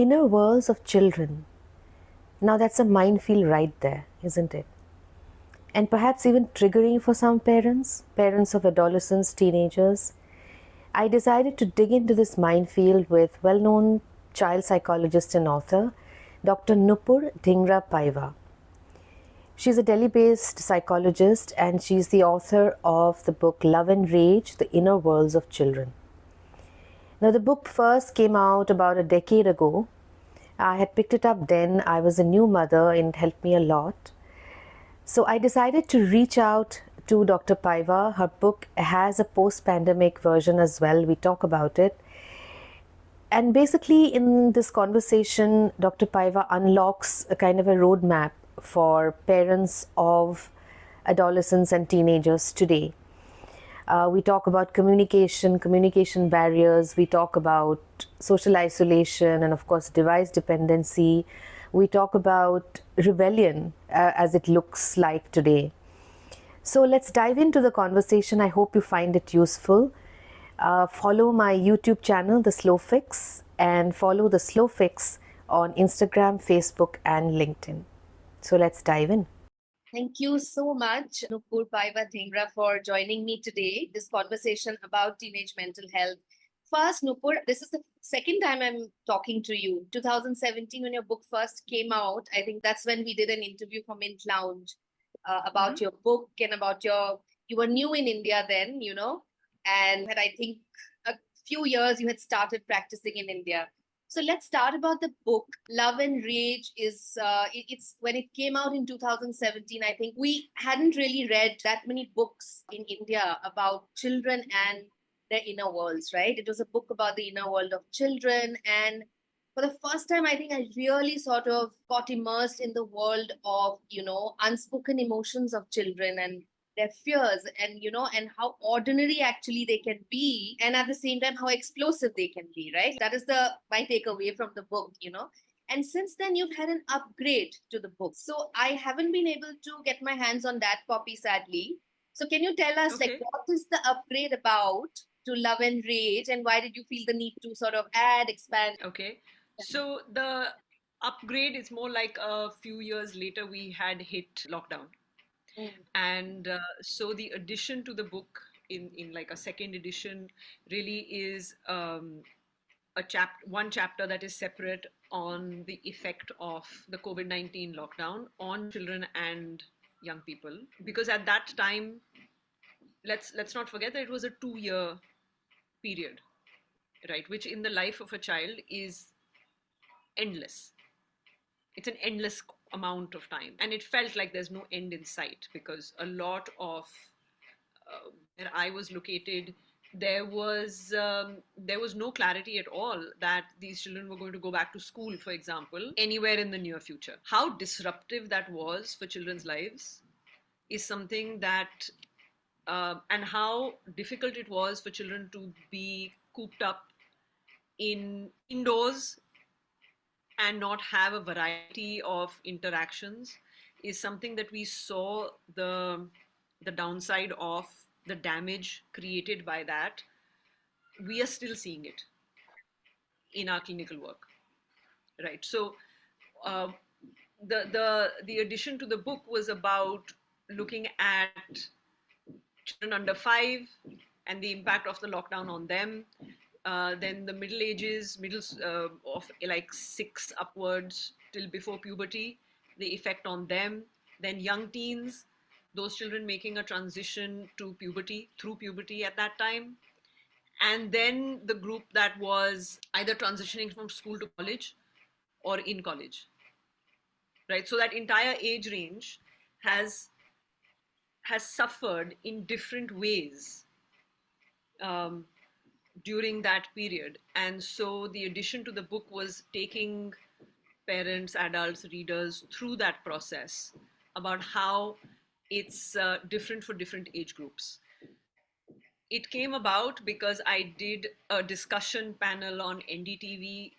inner worlds of children. Now that's a minefield right there, isn't it? And perhaps even triggering for some parents of adolescents, teenagers. I decided to dig into this minefield with well known child psychologist and author, Dr. Nupur Dhingra Paiva. She's a Delhi based psychologist and she's the author of the book Love and Rage The Inner Worlds of Children. Now, the book first came out about a decade ago. I had picked it up then. I was a new mother and it helped me a lot. So I decided to reach out to Dr. Paiva. Her book has a post-pandemic version as well. We talk about it. And basically in this conversation, Dr. Paiva unlocks a kind of a roadmap for parents of adolescents and teenagers today. We talk about communication barriers. We talk about social isolation and, of course, device dependency. We talk about rebellion as it looks like today. So let's dive into the conversation. I hope you find it useful. Follow my YouTube channel, The Slow Fix, and follow The Slow Fix on Instagram, Facebook, and LinkedIn. So let's dive in. Thank you so much, Nupur Dhingra, for joining me today. This conversation about teenage mental health. First, Nupur, this is the second time I'm talking to you. 2017, when your book first came out, I think that's when we did an interview for Mint Lounge about your book and about you were new in India then, and had, I think, a few years you had started practicing in India. So let's start about the book. Love and Rage is, it's when it came out in 2017, I think we hadn't really read that many books in India about children and their inner worlds, right? It was a book about the inner world of children. And for the first time, I think I really sort of got immersed in the world of, unspoken emotions of children and their fears and how ordinary actually they can be, and at the same time how explosive they can be, right? That is my takeaway from the book. And since then you've had an upgrade to the book, so I haven't been able to get my hands on that copy, sadly. So can you tell us, like, what is the upgrade about to Love and Rage, and why did you feel the need to sort of expand? Okay. So the upgrade is more like a few years later we had hit lockdown. And so the addition to the book in like a second edition really is one chapter that is separate on the effect of the COVID-19 lockdown on children and young people. Because at that time, let's not forget that it was a 2-year period, right? Which in the life of a child is endless. It's an endless amount of time, and it felt like there's no end in sight, because a lot of where I was located, there was no clarity at all that these children were going to go back to school, for example, anywhere in the near future. How disruptive that was for children's lives is something that and how difficult it was for children to be cooped up indoors and not have a variety of interactions is something that we saw the downside of, the damage created by that. We are still seeing it in our clinical work, right? So uh, the addition to the book was about looking at children under 5 and the impact of the lockdown on them. Then the middle ages, of like 6 upwards till before puberty, the effect on them. Then young teens, those children making a transition to puberty, through puberty at that time. And then the group that was either transitioning from school to college or in college, right? So that entire age range has suffered in different ways during that period. And so the addition to the book was taking parents, adults, readers through that process about how it's different for different age groups. It came about because I did a discussion panel on NDTV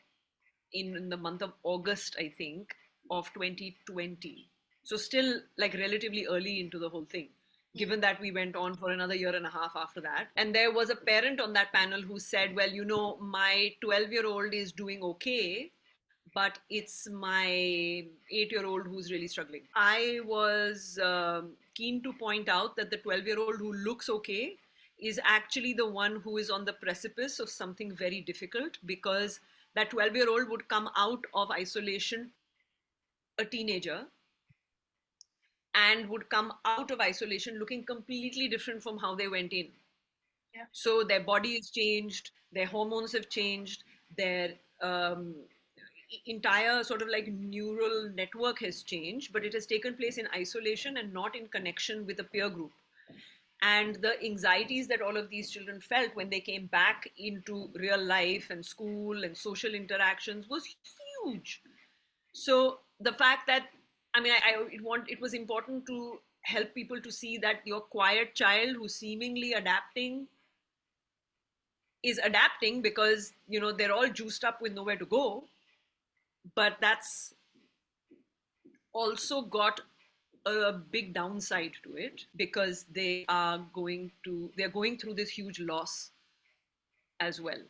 in the month of August, I think, of 2020. So still like relatively early into the whole thing, given that we went on for another year and a half after that. And there was a parent on that panel who said, well, my 12-year-old is doing okay, but it's my 8-year-old who's really struggling. I was keen to point out that the 12-year-old who looks okay is actually the one who is on the precipice of something very difficult, because that 12-year-old would come out of isolation a teenager and would come out of isolation looking completely different from how they went in. Yeah. So their body is changed, their hormones have changed, their um, entire sort of like neural network has changed, but it has taken place in isolation and not in connection with a peer group. And the anxieties that all of these children felt when they came back into real life and school and social interactions was huge. So the fact that, I mean, it was important to help people to see that your quiet child who's seemingly adapting is adapting because, you know, they're all juiced up with nowhere to go, but that's also got a big downside to it, because they're going through this huge loss as well.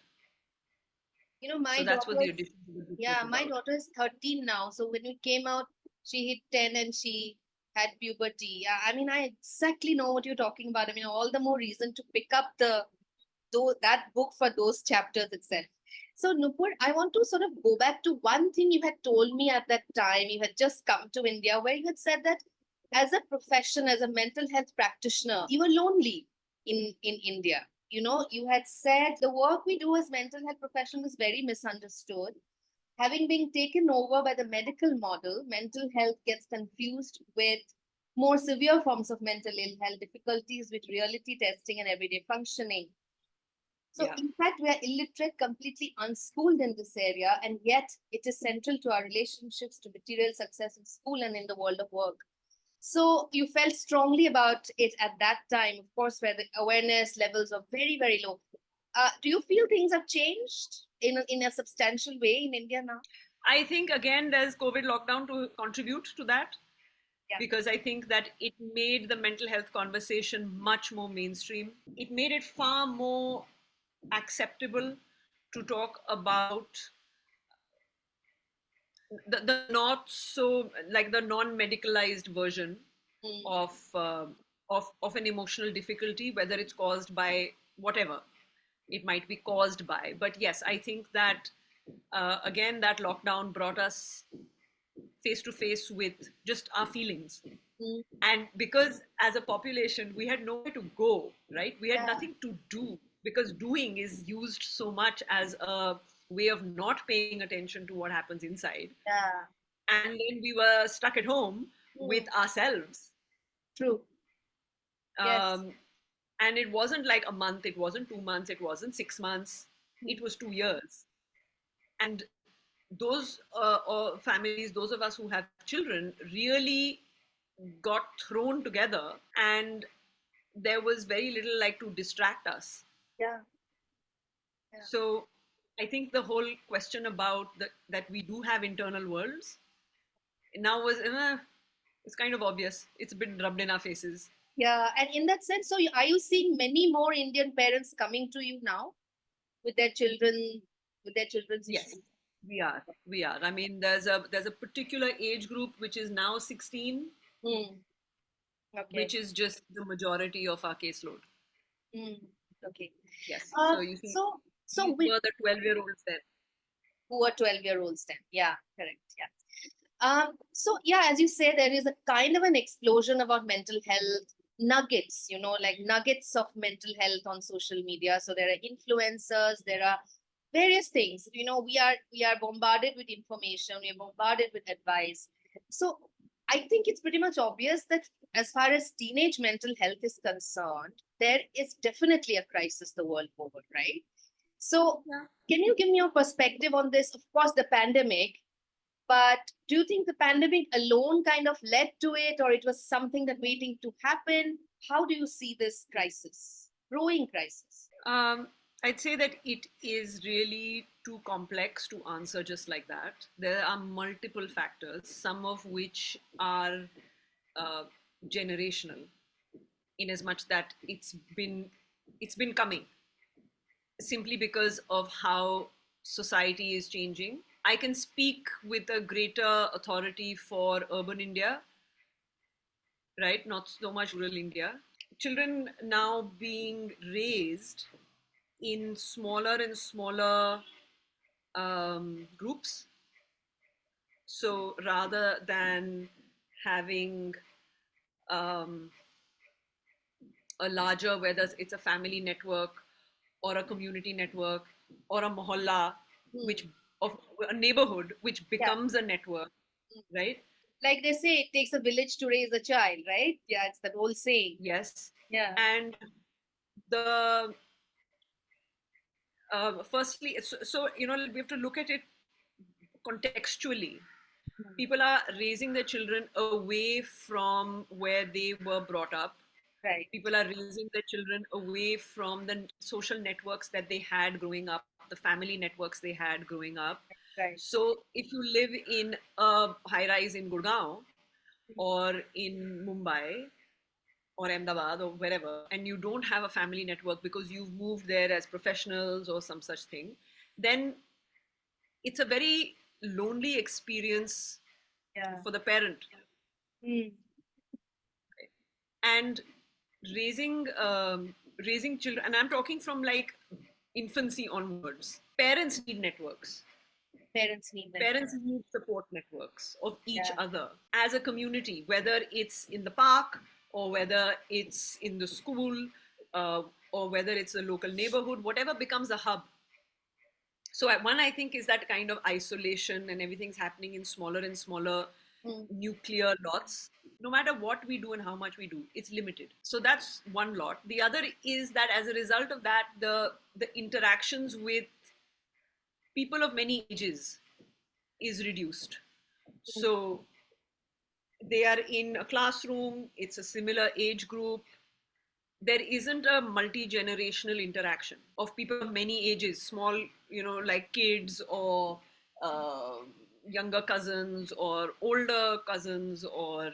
You know, my So that's what the daughter, addition to the book yeah, was my about. daughter is 13 now. So when we came out, she hit 10 and she had puberty. Yeah, I mean, I exactly know what you're talking about. I mean, all the more reason to pick up that book for those chapters itself. So, Nupur, I want to sort of go back to one thing you had told me at that time. You had just come to India, where you had said that as a profession, as a mental health practitioner, you were lonely in India. You know, you had said the work we do as mental health professionals is very misunderstood. Having been taken over by the medical model, mental health gets confused with more severe forms of mental ill health, difficulties with reality testing and everyday functioning. So, Yeah. in fact, we are illiterate, completely unschooled in this area, and yet it is central to our relationships, to material success in school and in the world of work. So, you felt strongly about it at that time, of course, where the awareness levels are very, very low. Do you feel things have changed in a substantial way in India now? I think again there's COVID lockdown to contribute to that, Yeah. because I think that it made the mental health conversation much more mainstream. It made it far more acceptable to talk about the not so, like, the non-medicalized version Mm. of an emotional difficulty, whether it's caused by whatever it might be caused by. But yes, I think that again that lockdown brought us face to face with just our feelings. Mm. And because as a population we had nowhere to go, right, we had Yeah. nothing to do, because doing is used so much as a way of not paying attention to what happens inside. Yeah. And then we were stuck at home with Mm. ourselves. True. Yes. um, and it wasn't like a month, it wasn't 2 months, it wasn't 6 months, it was 2 years. And those families, those of us who have children, really got thrown together, and there was very little like to distract us. Yeah. Yeah. So I think the whole question about that we do have internal worlds now was it's kind of obvious, it's been rubbed in our faces. Yeah, and in that sense, so are you seeing many more Indian parents coming to you now with their children, with their children's Yes, issues? we are. I mean, there's a particular age group which is now 16, Hmm. Okay. which is just the majority of our caseload. Hmm. Okay. Yes. Uh, So you see, so these we were the 12-year-olds then. who are 12-year-olds then. Yeah, correct. Yeah. So yeah, as you say, there is a kind of an explosion about mental health nuggets, you know, like nuggets of mental health on social media. So there are influencers, there are various things. You know, we are bombarded with information, we are bombarded with advice. So I think it's pretty much obvious that as far as teenage mental health is concerned, there is definitely a crisis the world over, right? So Yeah. can you give me your perspective on this? Of course, the pandemic, but do you think the pandemic alone kind of led to it, or it was something that waiting to happen? How do you see this crisis, growing crisis? Um, I'd say that it is really too complex to answer just like that. There are multiple factors, some of which are uh, generational, in as much that it's been coming simply because of how society is changing. I can speak with a greater authority for urban India, right? Not so much rural India. Children now being raised in smaller and smaller groups. So rather than having um, a larger, whether it's a family network or a community network or a mohalla, Hmm. which of a neighborhood, which Yeah. becomes a network, right? Like they say, it takes a village to raise a child, right? Yeah, it's that old saying. Yes. Yeah. And the firstly, so we have to look at it contextually. Hmm. People are raising their children away from where they were brought up. Right. People are raising their children away from the social networks that they had growing up, the family networks they had growing up. Right. So if you live in a high rise in Gurgaon or in Mumbai or Ahmedabad or wherever, and you don't have a family network because you've moved there as professionals or some such thing, then it's a very lonely experience Yeah. for the parent. Hmm. And raising children, and I'm talking from like infancy onwards, parents need networks. Parents need that. Parents need support networks of each Yeah. other as a community, whether it's in the park or whether it's in the school, uh, or whether it's a local neighborhood, whatever becomes a hub. So one, I think, is that kind of isolation and everything's happening in smaller and smaller Hmm. nuclear lots. No matter what we do and how much we do, it's limited. So that's one lot. The other is that as a result of that, the interactions with people of many ages is reduced. So they are in a classroom, it's a similar age group. There isn't a multi-generational interaction of people of many ages, small, like kids or uh, younger cousins or older cousins or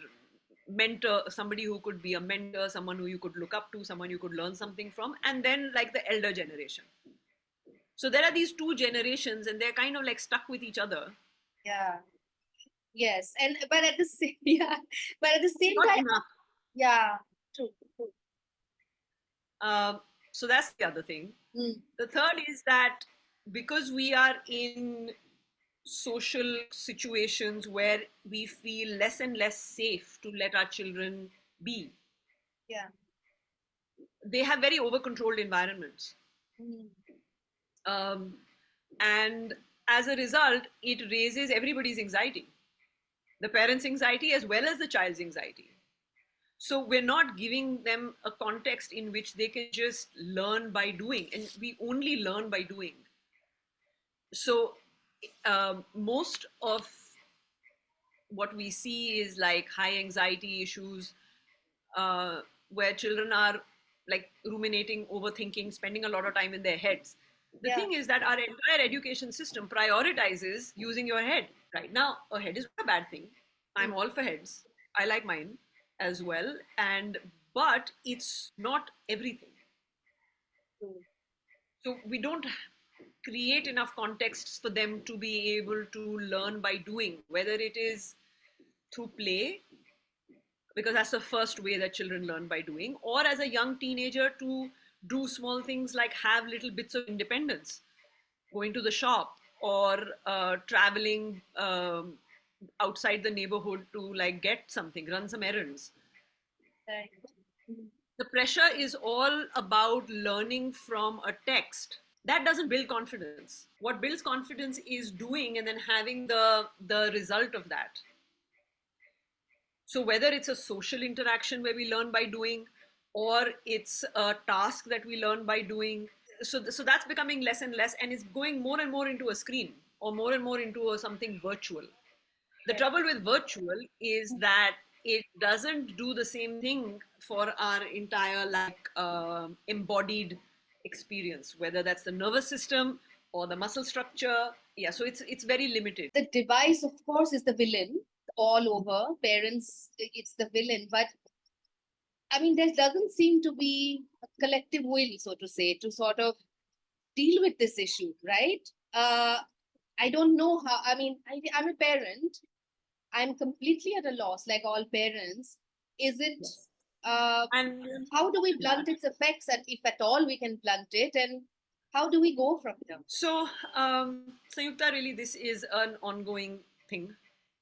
mentor, somebody who could be a mentor, someone who you could look up to, someone you could learn something from, and then like the elder generation. So there are these two generations and they're kind of like stuck with each other. Yeah. Yes. And but at the same yeah, but at the same Not time, enough. yeah, true, true. Um, so that's the other thing. Hmm. The third is that because we are in social situations where we feel less and less safe to let our children be, Yeah. they have very over controlled environments. Hmm. Um, and as a result, it raises everybody's anxiety, the parents' anxiety as well as the child's anxiety. So we're not giving them a context in which they can just learn by doing, and we only learn by doing. So most of what we see is like high anxiety issues, uh, where children are like ruminating, overthinking, spending a lot of time in their heads. The Yeah. thing is that our entire education system prioritizes using your head. Right now, a head is not a bad thing. I'm all for heads. I like mine as well. And but it's not everything. True. So we don't create enough contexts for them to be able to learn by doing, whether it is through play, because that's the first way that children learn, by doing, or as a young teenager to do small things like have little bits of independence, going to the shop or traveling outside the neighborhood to like get something, run some errands. Right. Hmm. The pressure is all about learning from a text. That doesn't build confidence. What builds confidence is doing and then having the result of that. So whether it's a social interaction where we learn by doing, or it's a task that we learn by doing, so that's becoming less and less, and it's going more and more into a screen or more and more into something virtual. The Right. trouble with virtual is that it doesn't do the same thing for our entire like embodied experience, whether that's the nervous system or the muscle structure. Yeah, so it's very limited. The device, of course, is the villain all over. Parents, it's the villain. But I mean, there doesn't seem to be a collective will, so to say, to sort of deal with this issue, right? I don't know how. I mean, I'm a parent. I'm completely at a loss, like all parents. Is it? Yes. Uh, And how do we yeah. blunt its effects, and if at all we can blunt it, and how do we go from here? So, Sayukta, really, this is an ongoing thing.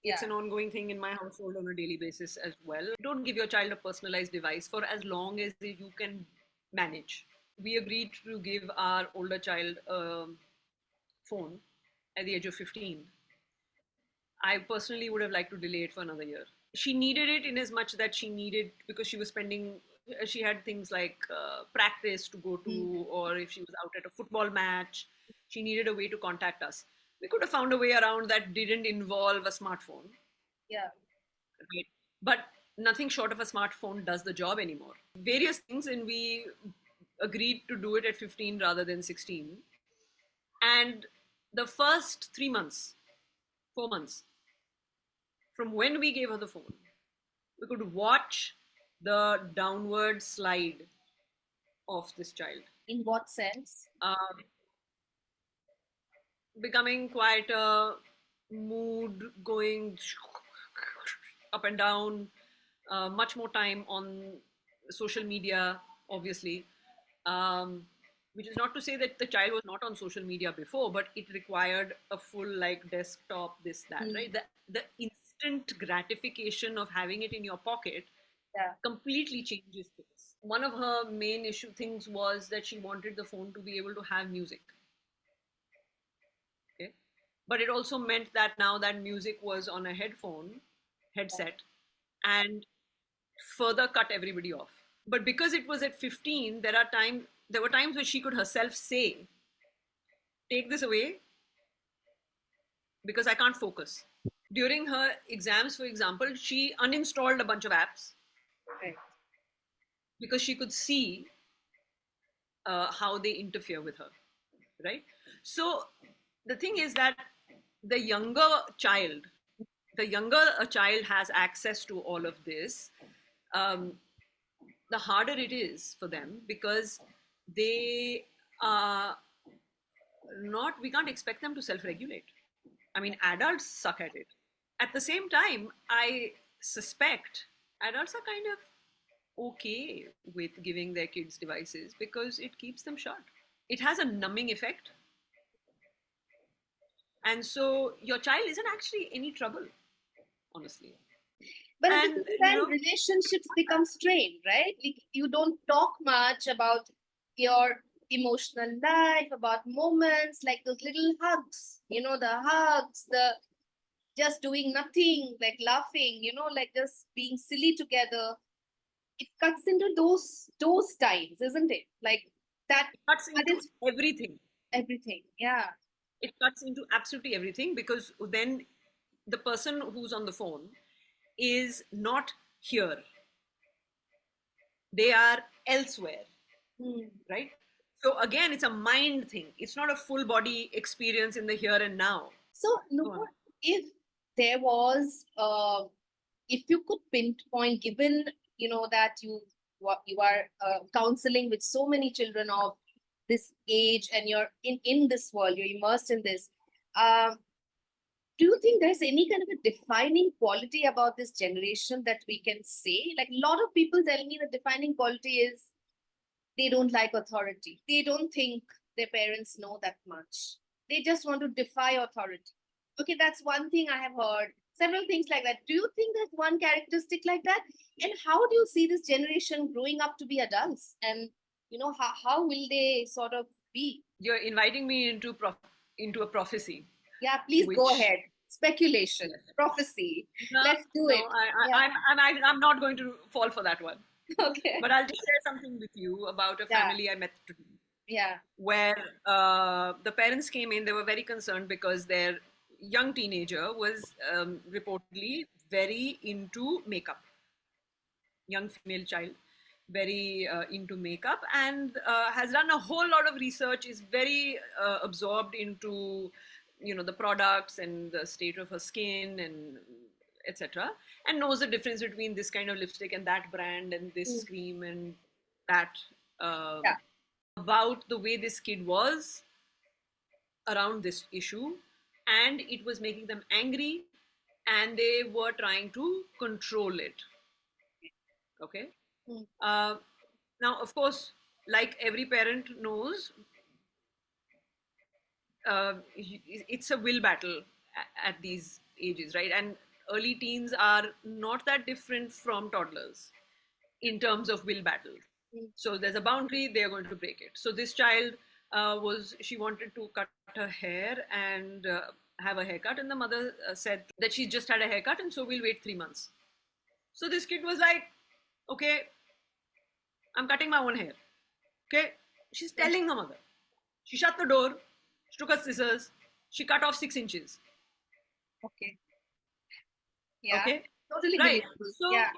It's Yeah. an ongoing thing in my household on a daily basis as well. Don't give your child a personalized device for as long as you can manage. We agreed to give our older child a phone at the age of 15. I personally would have liked to delay it for another year. She needed it in as much that she needed, because she was spending, she had things like practice to go Mm. to, or if she was out at a football match, she needed a way to contact us. We could have found a way around that didn't involve a smartphone, Yeah. right? But nothing short of a smartphone does the job anymore. Various things, and we agreed to do it at 15 rather than 16. And the first 3 months, 4 months, from when we gave her the phone, we could watch the downward slide of this child. In what sense? Becoming quieter, mood going up and down, much more time on social media, obviously. Um, which is not to say that the child was not on social media before, but it required a full like desktop, this, that, Mm. right? The instant gratification of having it in your pocket Yeah. completely changes things. One of her main issue things was that she wanted the phone to be able to have music. Okay. But it also meant that now that music was on a headset, and further cut everybody off. But because it was at 15, there were times where she could herself say, take this away because I can't focus. During her exams, for example, she uninstalled a bunch of apps Right. because she could see how they interfere with her, right? So the thing is that the younger child, the younger a child has access to all of this, um, the harder it is for them, because they are not, we can't expect them to self regulate. I mean, adults suck at it. At the same time, I suspect adults are kind of okay with giving their kids devices because it keeps them shut. It has a numbing effect. And so your child isn't actually any trouble, honestly. But at the And, same time, relationships become strained, right? Like you don't talk much about your emotional life, about moments like those little hugs, the hugs, the just doing nothing, like laughing, like just being silly together. It cuts into those times, isn't it? Like that it cuts that into is everything. everything. Yeah. It cuts into absolutely everything, because then the person who's on the phone is not here, they are elsewhere, Hmm. right? So again, it's a mind thing, it's not a full body experience in the here and now. So, Go on. Nupur, if there was, if you could pinpoint, given that you are counseling with so many children of this age, and you're in this world, you're immersed in this. Um, do you think there's any kind of a defining quality about this generation that we can say? Like a lot of people tell me the defining quality is they don't like authority. They don't think their parents know that much. They just want to defy authority. Okay, that's one thing I have heard. Several things like that. Do you think there's one characteristic like that? And how do you see this generation growing up to be adults? And how will they sort of be? You're inviting me into a prophecy, Yeah, please go which, ahead. Speculation, yes. prophecy. No, Let's do no, it. I, Yeah. I'm not going to fall for that one. Okay. But I'll just share something with you about a Yeah. family I met today, Yeah. where the parents came in. They were very concerned because their young teenager was reportedly very into makeup. Young female child, very into makeup, and has done a whole lot of research. Is very absorbed into the products and the state of her skin and etc. And knows the difference between this kind of lipstick and that brand and this Mm. cream and that. Yeah. About the way this kid was around this issue, and it was making them angry, and they were trying to control it. Okay. Mm. Now, of course, like every parent knows, it's a will battle at these ages, right? And early teens are not that different from toddlers in terms of will battle. Mm. So there's a boundary, they're going to break it. So this child she wanted to cut her hair and have a haircut, and the mother said that she just had a haircut, and so we'll wait 3 months. So this kid was like, okay, I'm cutting my own hair. Okay, she's telling her mother. She shut the door, she took her scissors, she cut off 6 inches. Okay. Yeah. Okay, Totally right. believable. So, Yeah.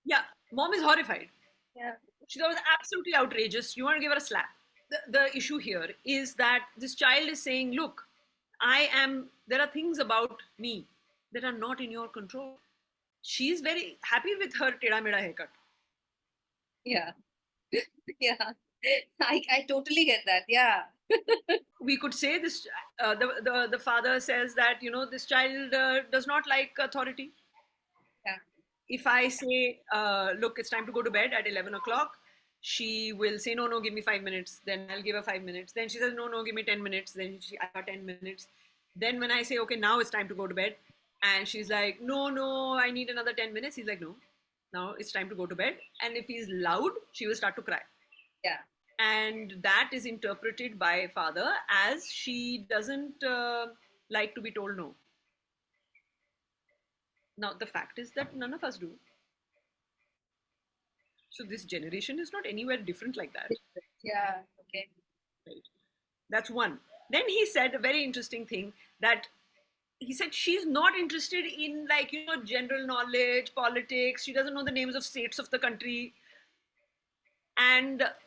yeah, mom is horrified. Yeah. She thought it was absolutely outrageous. You want to give her a slap. The issue here is that this child is saying, look, there are things about me that are not in your control. She's very happy with her teda meda haircut. Yeah. Yeah. I totally get that. Yeah. We could say this, the father says that, this child does not like authority. Yeah. If I say, look, it's time to go to bed at 11 o'clock, she will say, no, no, give me 5 minutes. Then I'll give her 5 minutes. Then she says, no, no, give me 10 minutes. Then I got 10 minutes. Then when I say, okay, now it's time to go to bed, and she's like, no, no, I need another 10 minutes. He's like, no, now it's time to go to bed. And if he's loud, she will start to cry. Yeah. And that is interpreted by father as she doesn't like to be told no. Now, the fact is that none of us do. So this generation is not anywhere different like that. Yeah. Okay. Right. That's one. Then he said a very interesting thing, that he said she's not interested in, like, general knowledge, politics. She doesn't know the names of states of the country.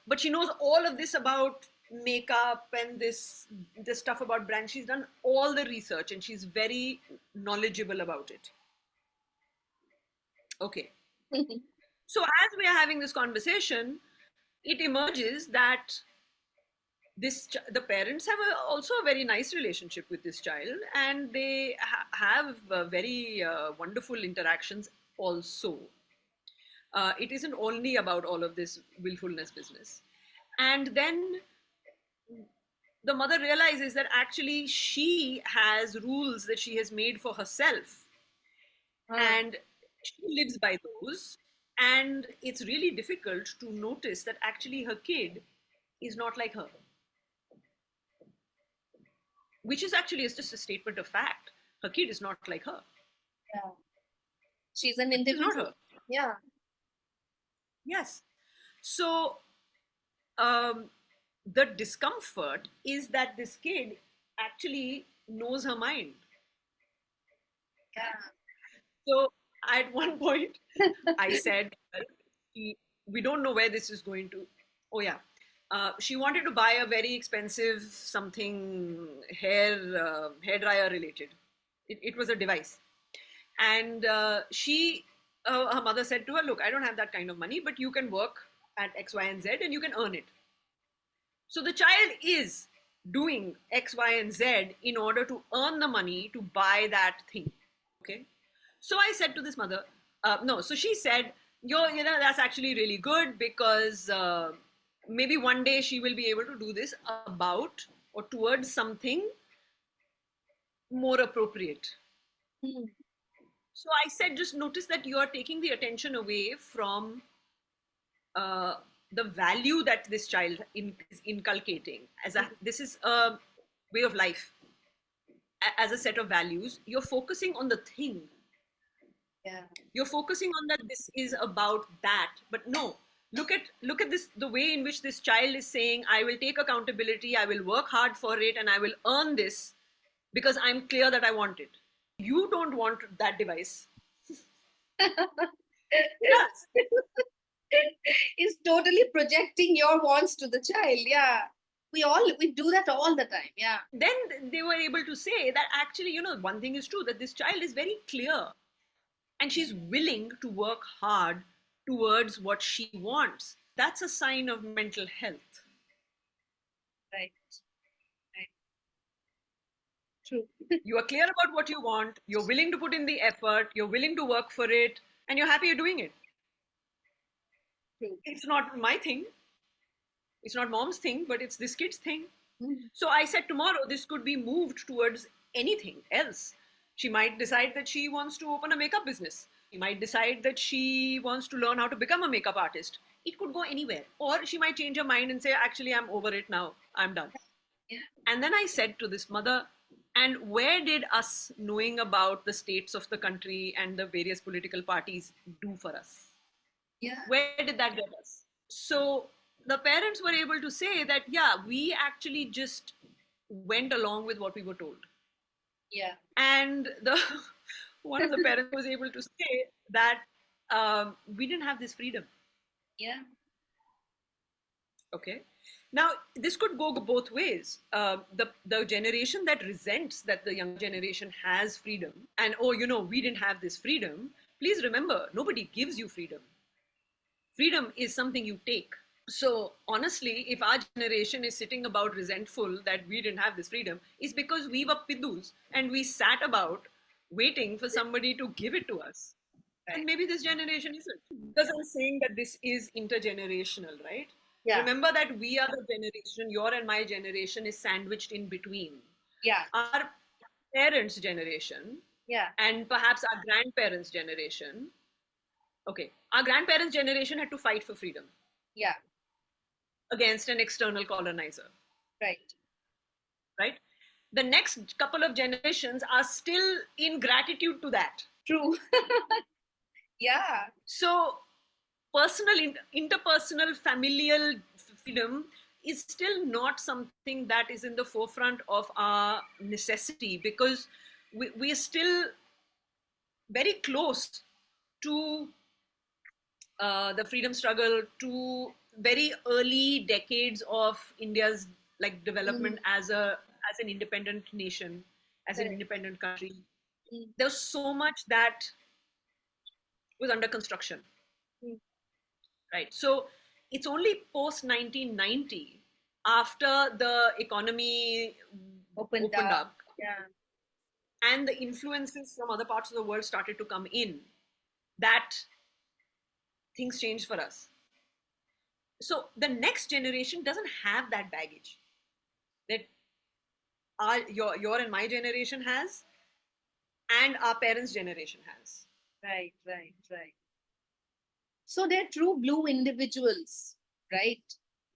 But she knows all of this about makeup and this stuff about brands. She's done all the research and she's very knowledgeable about it. Okay. So as we are having this conversation, it emerges that the parents have also a very nice relationship with this child, and they have very wonderful interactions also. It isn't only about all of this willfulness business. And then the mother realizes that actually she has rules that she has made for herself, and she lives by those. And it's really difficult to notice that actually her kid is not like her, which is actually just a statement of fact. Her kid is not like her. Yeah. She's an individual. She's not her. Yeah. Yes. So the discomfort is that this kid actually knows her mind. Yeah. So at one point, I said, we don't know where this is going to. Oh, yeah. She wanted to buy a very expensive something hair dryer related. It was a device. And her mother said to her, look, I don't have that kind of money, but you can work at X, Y, and Z and you can earn it. So the child is doing X, Y, and Z in order to earn the money to buy that thing. Okay. So I said to this mother, no. So she said, that's actually really good, because maybe one day she will be able to do this about or towards something more appropriate. So I said, just notice that you are taking the attention away from the value that this child is inculcating. This is a way of life, as a set of values. You're focusing on the thing. Yeah. You're focusing on that this is about that. But no, look at this, the way in which this child is saying, I will take accountability, I will work hard for it, and I will earn this because I'm clear that I want it. You don't want that device. Yes. Is totally projecting your wants to the child. Yeah. We do that all the time. Yeah. Then they were able to say that actually, one thing is true, that this child is very clear and she's willing to work hard towards what she wants. That's a sign of mental health. Right. True. You are clear about what you want, you're willing to put in the effort, you're willing to work for it, and you're happy you're doing it. True. It's not my thing, it's not mom's thing, but it's this kid's thing. Mm. So I said tomorrow this could be moved towards anything else. She might decide that she wants to open a makeup business. She might decide that she wants to learn how to become a makeup artist. It could go anywhere. Or she might change her mind and say, actually, I'm over it now. I'm done. Yeah. And then I said to this mother, and where did us knowing about the states of the country and the various political parties do for us? Yeah. Where did that get us? So the parents were able to say that, yeah, we actually just went along with what we were told. Yeah. And the one of the parents was able to say that we didn't have this freedom. Yeah. Okay. Now, this could go both ways. The generation that resents that the young generation has freedom and, oh, we didn't have this freedom. Please remember, nobody gives you freedom. Freedom is something you take. So honestly, if our generation is sitting about resentful that we didn't have this freedom, it's because we were pidus and we sat about waiting for somebody to give it to us. Right. And maybe this generation isn't. Because I'm saying that this is intergenerational, right? Yeah. Remember that we are the generation, your and my generation is sandwiched in between. Yeah. Our parents' generation Yeah. and perhaps our grandparents' generation. Okay, our grandparents' generation had to fight for freedom. Yeah. Against an external colonizer. Right. Right? The next couple of generations are still in gratitude to that. True. Yeah. So personal, interpersonal, familial freedom is still not something that is in the forefront of our necessity because we are still very close to the freedom struggle, to very early decades of India's development as an independent nation, as an independent country. There was so much that was under construction. Right. So it's only post 1990, after the economy opened up Yeah. and the influences from other parts of the world started to come in, that things changed for us. So the next generation doesn't have that baggage that your and my generation has and our parents' generation has. Right. Right. Right. So they're true blue individuals, right?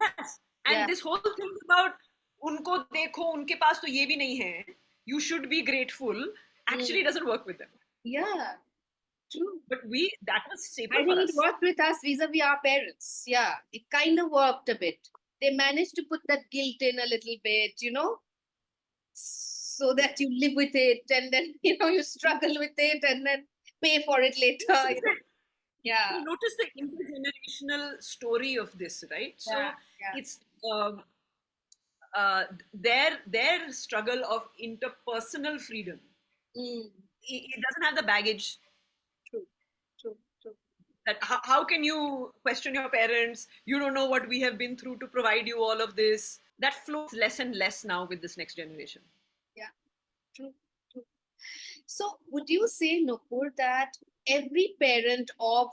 Yes. And Yeah. this whole thing about unko dekho, unke paas to ye bhi nahi hai, you should be grateful, actually doesn't work with them. Yeah. True. But that was staple I for think us. it worked with us vis-a-vis our parents. Yeah. It kind of worked a bit. They managed to put that guilt in a little bit, so that you live with it and then, you struggle with it and then pay for it later. Yeah. You notice the intergenerational story of this, right? So Yeah. it's their struggle of interpersonal freedom. It doesn't have the baggage. True. That how can you question your parents? You don't know what we have been through to provide you all of this. That flows less and less now with this next generation. Yeah. True. So would you say, Nupur, that every parent of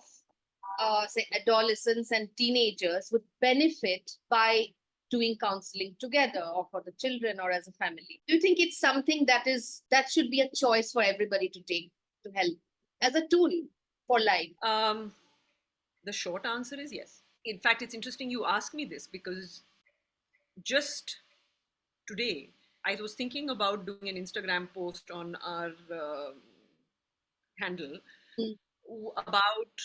say adolescents and teenagers would benefit by doing counseling together or for the children or as a family? Do you think it's something that should be a choice for everybody to take to help as a tool for life? The short answer is yes. In fact, it's interesting you ask me this because just today I was thinking about doing an Instagram post on our handle about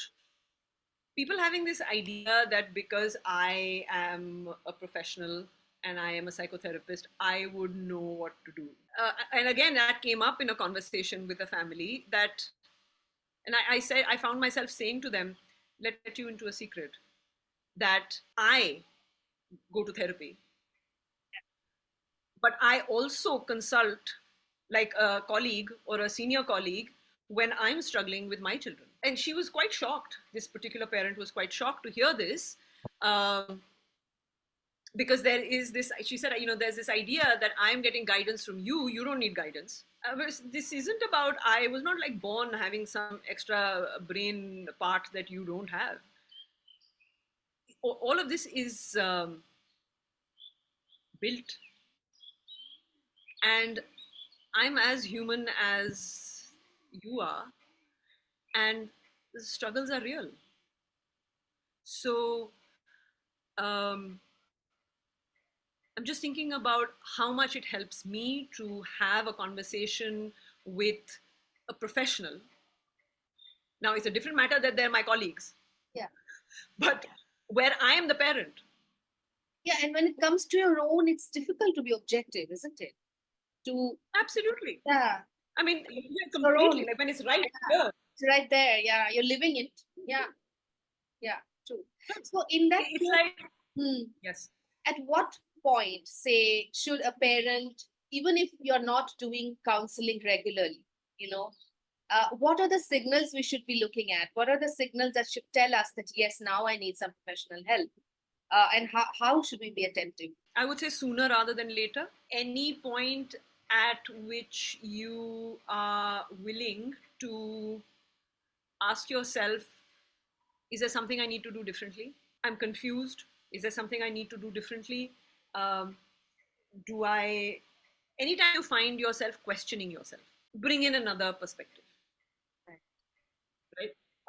people having this idea that because I am a professional and I am a psychotherapist, I would know what to do. And again, that came up in a conversation with a family and I found myself saying to them, let you into a secret, that I go to therapy, but I also consult like a colleague or a senior colleague when I'm struggling with my children. And she was quite shocked. This particular parent was quite shocked to hear this. because there is this, she said, there's this idea that I'm getting guidance from you, you don't need guidance. This isn't about, I was not like born having some extra brain part that you don't have. All of this is built, and I'm as human as you are, and the struggles are real. So um, I'm just thinking about how much it helps me to have a conversation with a professional. Now, it's a different matter that they're my colleagues. Yeah. But where I am the parent. Yeah, and when it comes to your own, it's difficult to be objective, isn't it? Absolutely. Yeah. I mean, completely, like when it's right here. It's right there. Yeah, you're living it. Yeah. Yeah, true. So in that It's like, yes. At what point, say, should a parent, even if you're not doing counseling regularly, what are the signals we should be looking at? What are the signals that should tell us that, yes, now I need some professional help? And how should we be attentive? I would say sooner rather than later. Any point at which you are willing to ask yourself, is there something I need to do differently? I'm confused. Is there something I need to do differently? Anytime you find yourself questioning yourself, bring in another perspective, right?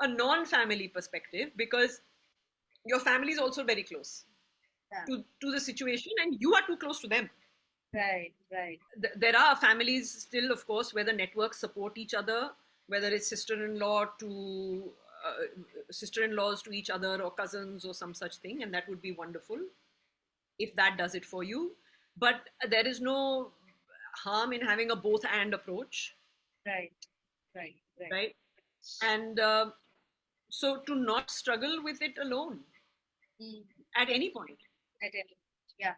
A non-family perspective, because your family is also very close to the situation, and you are too close to them. Right. There are families still, of course, where the networks support each other, whether it's sister-in-laws to each other, or cousins, or some such thing, and that would be wonderful if that does it for you. But there is no harm in having a both and approach. Right. And so to not struggle with it alone at any point. Yeah.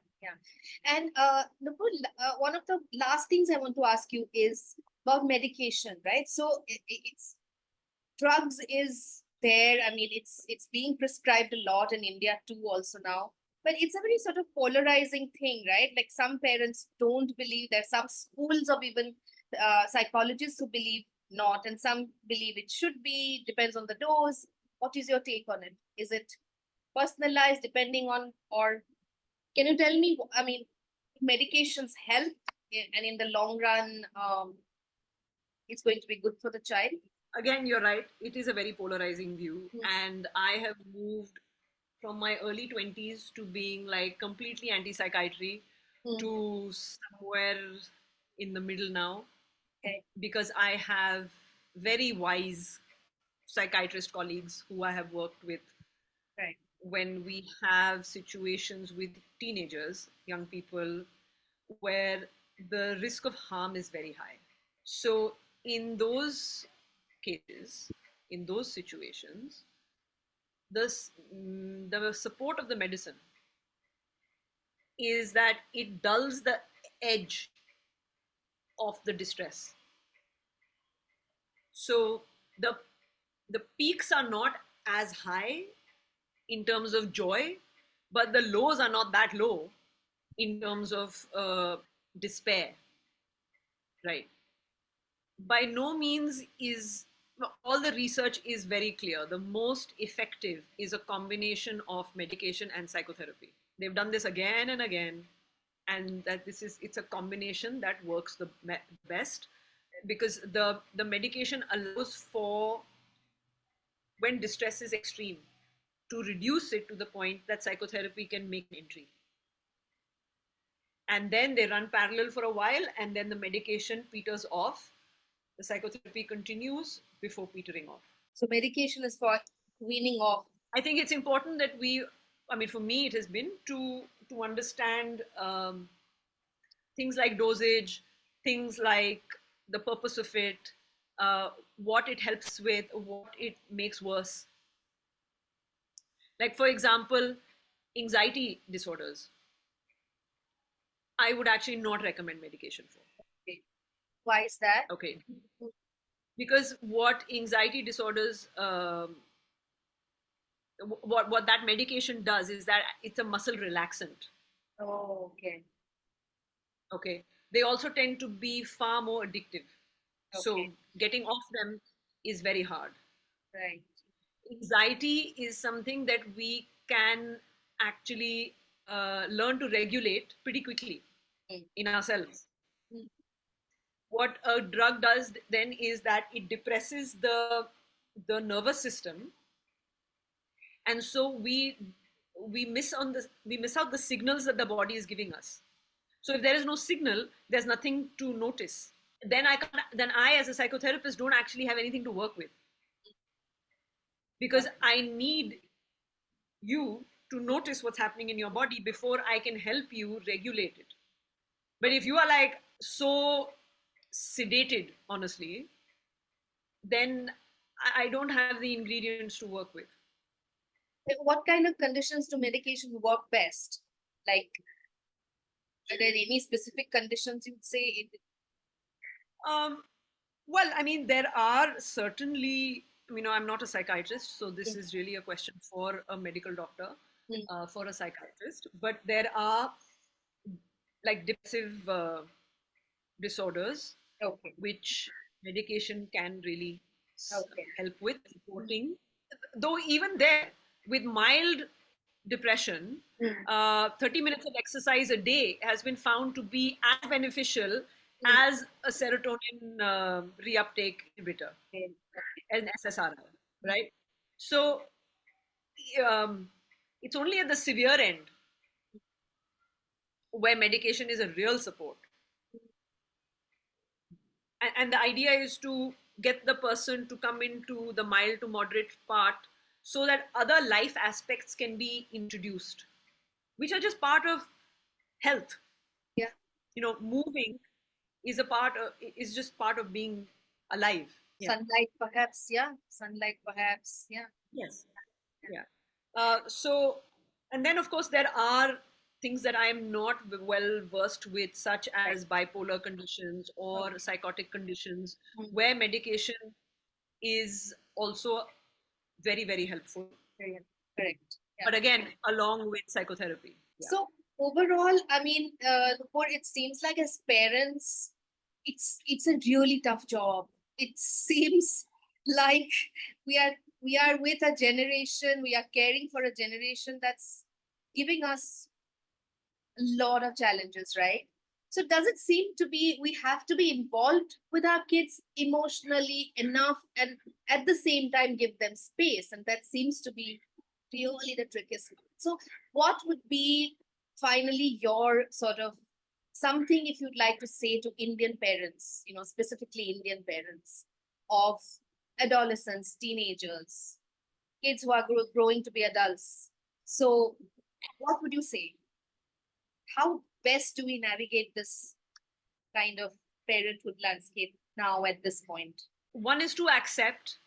And Nupur, one of the last things I want to ask you is about medication, right? So it's drugs is there. I mean, it's being prescribed a lot in India too, also now. But it's a very sort of polarizing thing, right? Like some parents don't believe. There's some schools of even psychologists who believe not, and some believe it should be. Depends on the dose. What is your take on it? Is it personalized depending on, or can you tell me? I mean, medications help, and in the long run, it's going to be good for the child. Again, you're right. It is a very polarizing view, and I have moved from my early 20s to being like completely anti-psychiatry to somewhere in the middle now, because I have very wise psychiatrist colleagues who I have worked with. When we have situations with teenagers, young people, where the risk of harm is very high. So in those cases, in those situations, the support of the medicine is that it dulls the edge of the distress. So the peaks are not as high in terms of joy, but the lows are not that low in terms of despair, right? By no means is, all the research is very clear. The most effective is a combination of medication and psychotherapy. They've done this again and again, and that it's a combination that works the best, because the medication allows for, when distress is extreme, to reduce it to the point that psychotherapy can make an entry. And then they run parallel for a while, and then the medication peters off. The psychotherapy continues before petering off. So medication is for weaning off. I think it's important that for me, it has been to understand things like dosage, things like the purpose of it, what it helps with, what it makes worse. Like, for example, anxiety disorders, I would actually not recommend medication for. Okay. Why is that? Okay. Because what anxiety disorders, what that medication does is that it's a muscle relaxant. Oh, okay. Okay. They also tend to be far more addictive. So Okay. getting off them is very hard. Right. Anxiety is something that we can actually learn to regulate pretty quickly Mm. in ourselves. Mm. What a drug does then is that it depresses the nervous system, and so we miss out the signals that the body is giving us. So if there is no signal, there's nothing to notice. Then I as a psychotherapist don't actually have anything to work with, because I need you to notice what's happening in your body before I can help you regulate it. But if you are like so sedated, honestly, then I don't have the ingredients to work with. What kind of conditions do medication work best? Like, are there any specific conditions you'd say it? Um, well, I mean, there are certainly, I'm not a psychiatrist, so this Mm. is really a question for a medical doctor, Mm. for a psychiatrist. But there are like depressive disorders, Okay. which medication can really Okay. help with supporting. Though even there, with mild depression, Mm. 30 minutes of exercise a day has been found to be as beneficial Mm. as a serotonin reuptake inhibitor, Okay. an SSRI, right? So um, it's only at the severe end where medication is a real support. And the idea is to get the person to come into the mild to moderate part so that other life aspects can be introduced, which are just part of health. Yeah. Moving is just part of being alive. Yeah. Sunlight, perhaps. Yeah. Sunlight, perhaps. Yeah. Yes. Yeah. So, and then of course there are things that I am not well versed with, such Right. as bipolar conditions or Okay. psychotic conditions, Mm. where medication is also very, very helpful. Very helpful. Correct. Yeah. But again, along with psychotherapy. Yeah. So overall, I mean, Nupur, it seems like as parents, it's a really tough job. It seems like we are we are with a generation, we are caring for a generation that's giving us a lot of challenges, right? So does it seem to be we have to be involved with our kids emotionally enough and at the same time give them space? And that seems to be really the trickiest. So what would be finally your sort of something if you'd like to say to Indian parents, specifically Indian parents of adolescents, teenagers, kids who are growing to be adults. So what would you say? How best do we navigate this kind of parenthood landscape now at this point? One is to accept.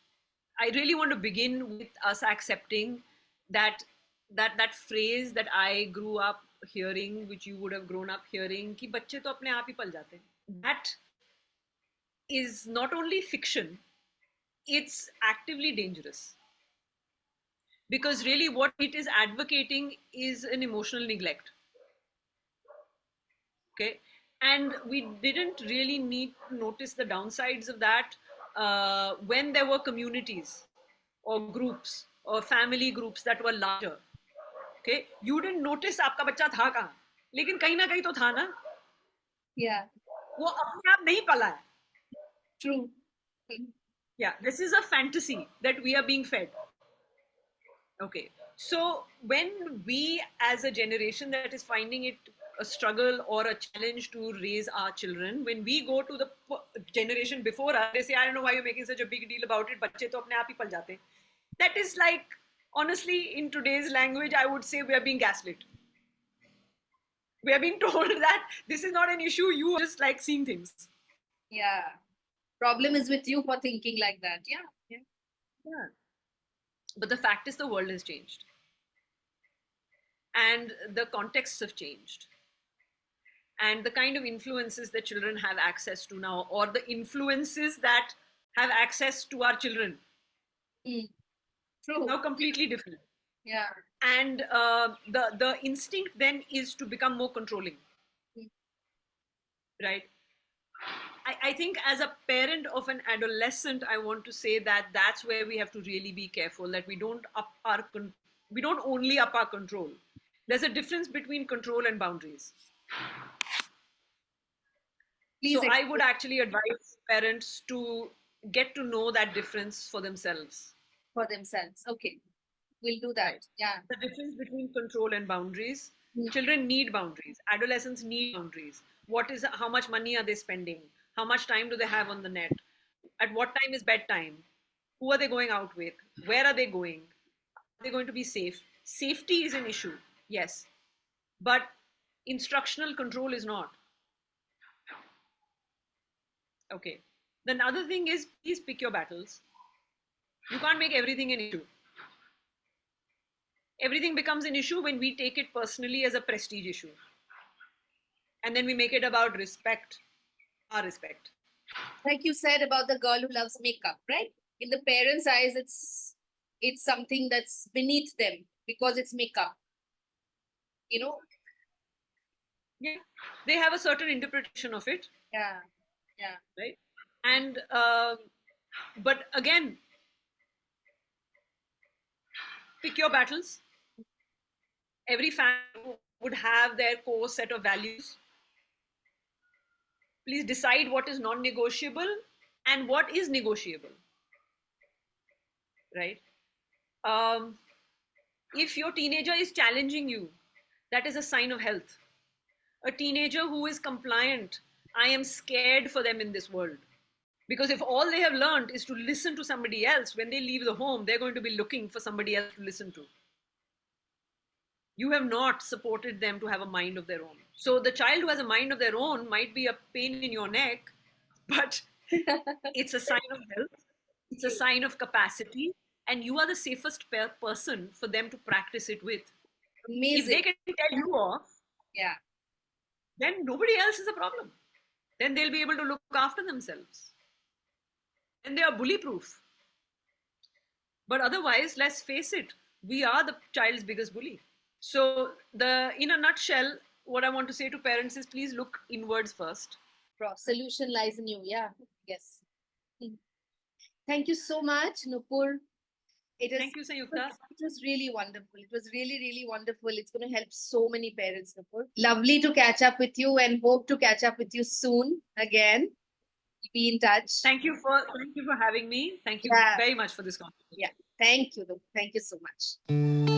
I really want to begin with us accepting that that phrase that I grew up hearing, which you would have grown up hearing, कि बच्चे तो अपने आप ही पल जाते हैं. That is not only fiction, it's actively dangerous. Because really, what it is advocating is an emotional neglect. Okay. And we didn't really need to notice the downsides of that when there were communities or groups or family groups that were larger. Okay, you didn't notice आपका बच्चा था कहाँ, लेकिन कहीं ना कहीं तो था ना. Yeah, वो अपने आप नहीं पला है. true. Yeah, this is a fantasy that we are being fed. Okay, so when we as a generation that is finding it a struggle or a challenge to raise our children, when we go to the generation before us, they say, I don't know why you're making such a big deal about it, बच्चे तो अपने आप ही पल जाते हैं. That is like, honestly, in today's language, I would say we are being gaslit. We are being told that this is not an issue, you just like seeing things. Yeah. Problem is with you for thinking like that. Yeah. Yeah. Yeah. But the fact is, the world has changed. And the contexts have changed. And the kind of influences that children have access to now, or the influences that have access to our children, Mm, true. now completely different. Yeah. And the instinct then is to become more controlling, right? I think as a parent of an adolescent, I want to say that that's where we have to really be careful that we don't only up our control. There's a difference between control and boundaries. Please So I would explain actually advise parents to get to know that difference for themselves. for themselves. Okay, we'll do that. Right. Yeah. The difference between control and boundaries. Mm. Children need boundaries. Adolescents need boundaries. How much money are they spending? How much time do they have on the net? At what time is bedtime? Who are they going out with? Where are they going? Are they going to be safe? Safety is an issue, yes. But instructional control is not. Okay. The other thing is please pick your battles. You can't make everything an issue. Everything becomes an issue when we take it personally as a prestige issue. And then we make it about respect, our respect. Like you said about the girl who loves makeup, right? In the parents' eyes, it's something that's beneath them because it's makeup. You know? Yeah. They have a certain interpretation of it, Yeah. Yeah. right? And but again, pick your battles. Every family would have their core set of values. Please decide what is non-negotiable and what is negotiable, right? um, if your teenager is challenging you, that is a sign of health. A teenager who is compliant, I am scared for them in this world. Because if all they have learned is to listen to somebody else, when they leave the home, they're going to be looking for somebody else to listen to. You have not supported them to have a mind of their own. So the child who has a mind of their own might be a pain in your neck, but it's a sign of health, it's a sign of capacity, and you are the safest person for them to practice it with. If they Amazing. can tell you off, Yeah. then nobody else is a problem. Then they'll be able to look after themselves. And they are bully proof. But otherwise, let's face it, we are the child's biggest bully. So, in a nutshell, what I want to say to parents is please look inwards first. Solution lies in you. Yeah. Yes. Thank you so much, Nupur. Thank you, Sayukta. It was really wonderful. It was really, really wonderful. It's going to help so many parents, Nupur. Lovely to catch up with you and hope to catch up with you soon again. Be in touch. Thank you for having me. Thank you very much for this conversation. Yeah. Thank you. Thank you so much.